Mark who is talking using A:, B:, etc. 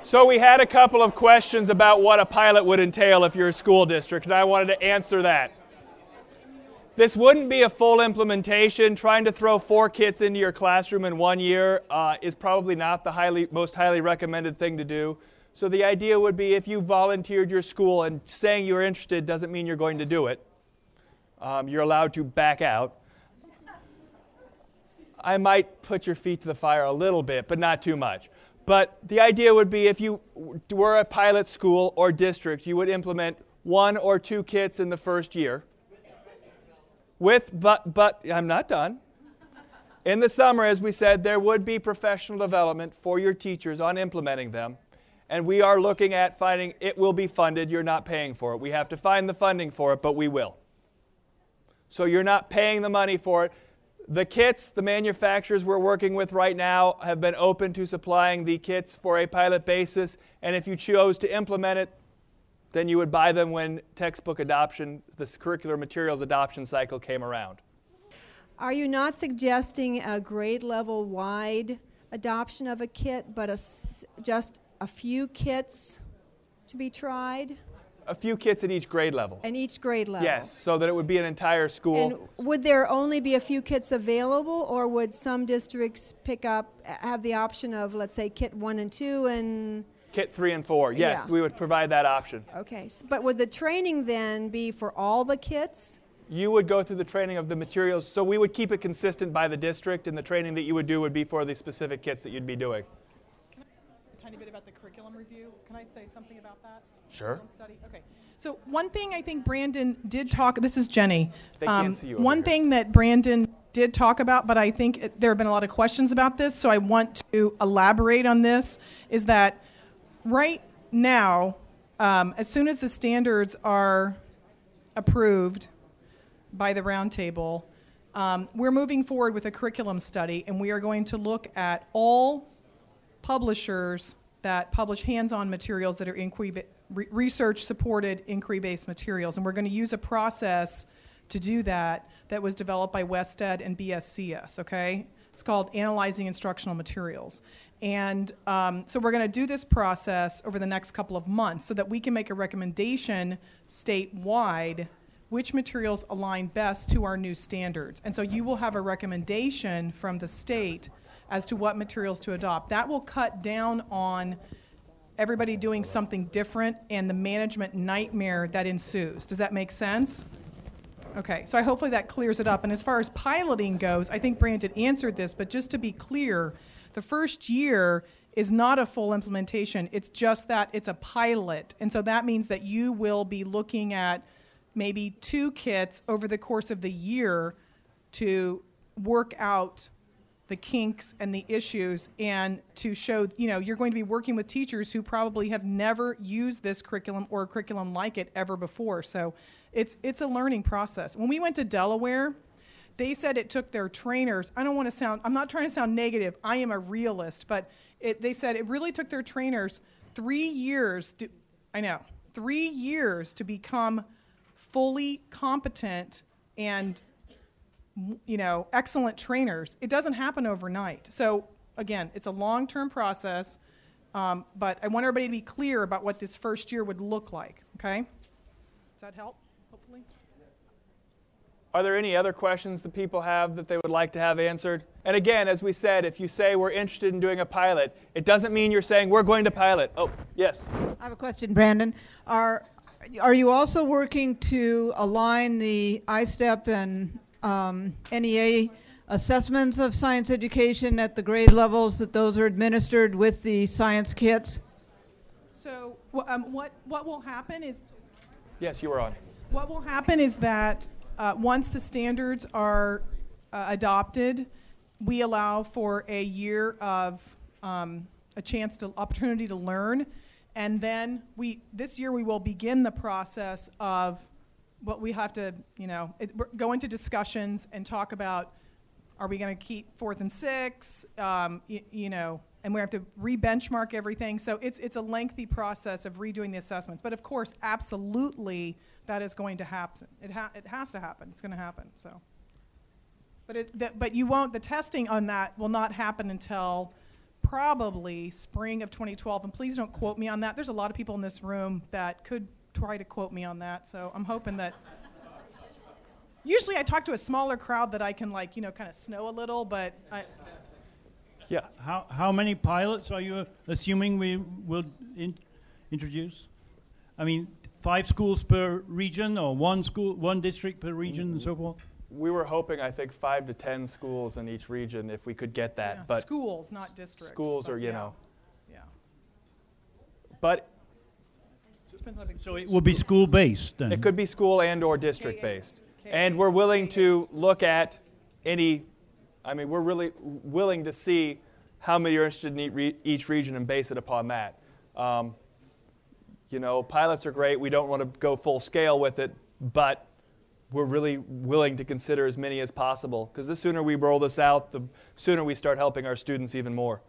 A: So we had a couple of questions about what a pilot would entail if you're a school district, and I wanted to answer that. This wouldn't be a full implementation. Trying to throw 4 kits into your classroom in 1 year is probably not the most highly recommended thing to do. So the idea would be if you volunteered your school, and saying you're interested doesn't mean you're going to do it. You're allowed to back out. I might put your feet to the fire a little bit, but not too much. But the idea would be if you were a pilot school or district, you would implement 1 or 2 kits in the first year. But I'm not done. In the summer, as we said, there would be professional development for your teachers on implementing them. And we are looking at finding it will be funded. You're not paying for it. We have to find the funding for it, but we will. So you're not paying the money for it. The kits, the manufacturers we're working with right now have been open to supplying the kits for a pilot basis, and if you chose to implement it, then you would buy them when textbook adoption, this curricular materials adoption cycle came around.
B: Are you not suggesting a grade level wide adoption of a kit, but just a few kits to be tried?
A: A few kits at each grade level.
B: And each grade level?
A: Yes, so that it would be an entire school.
B: And would there only be a few kits available, or would some districts have the option of, let's say, kit 1 and 2 and...
A: Kit 3 and 4, yes, we would provide that option.
B: Okay, but would the training then be for all the kits?
A: You would go through the training of the materials, so we would keep it consistent by the district, and the training that you would do would be for the specific kits that you'd be doing.
C: Can I a tiny bit about the curriculum review? Can I say something about that?
A: Sure.
C: Study? Okay. So one thing I think Brandon did talk, this is Jenny.
A: They can't see you over
C: One
A: here.
C: thing that Brandon did talk about, but I think there have been a lot of questions about this, so I want to elaborate on this, is that right now, as soon as the standards are approved by the roundtable, we're moving forward with a curriculum study, and we are going to look at all publishers that publish hands-on materials that are research-supported inquiry-based materials. And we're going to use a process to do that was developed by WestEd and BSCS, okay? It's called Analyzing Instructional Materials. And so we're going to do this process over the next couple of months so that we can make a recommendation statewide which materials align best to our new standards. And so you will have a recommendation from the state as to what materials to adopt. That will cut down on everybody doing something different and the management nightmare that ensues. Does that make sense? Okay, so hopefully that clears it up. And as far as piloting goes, I think Brandon answered this, but just to be clear, the first year is not a full implementation. It's just that it's a pilot. And so that means that you will be looking at maybe 2 kits over the course of the year to work out the kinks and the issues and to show, you're going to be working with teachers who probably have never used this curriculum or a curriculum like it ever before. So it's a learning process. When we went to Delaware, they said it took their trainers, I'm not trying to sound negative, I am a realist, but they said it really took their trainers 3 years to become fully competent and excellent trainers. It doesn't happen overnight. So again, it's a long-term process, but I want everybody to be clear about what this first year would look like, okay? Does that help, hopefully?
A: Are there any other questions that people have that they would like to have answered? And again, as we said, if you say we're interested in doing a pilot, it doesn't mean you're saying we're going to pilot. Oh, yes.
D: I have a question, Brandon. Are you also working to align the ISTEP and NEA assessments of science education at the grade levels, that those are administered with the science kits?
C: So what will happen is...
A: Yes, you were on.
C: What will happen is that once the standards are adopted, we allow for a year of opportunity to learn, and then this year we will begin the process of what we have to, go into discussions and talk about, are we going to keep 4th and 6th, and we have to re-benchmark everything. So it's a lengthy process of redoing the assessments. But of course, absolutely, that is going to happen. It has to happen. It's going to happen. So, but you won't. The testing on that will not happen until probably spring of 2012, and please don't quote me on that. There's a lot of people in this room that could try to quote me on that, so I'm hoping that. Usually I talk to a smaller crowd that I can, like, kind of snow a little, but
A: Yeah.
E: How many pilots are you assuming we will introduce? I mean, 5 schools per region, or one district per region, and so forth?
A: We were hoping, I think, 5 to 10 schools in each region if we could get that.
C: yeah,
A: But
C: schools, not districts.
A: schools
C: but
A: are,
C: yeah. Yeah.
A: But
C: Depends on how big
E: So it will be school-based then?
A: it could be school and or district-based. And we're willing to look at we're really willing to see how many are interested in each region and base it upon that. Pilots are great. We don't want to go full scale with it, but we're really willing to consider as many as possible, because the sooner we roll this out, the sooner we start helping our students even more.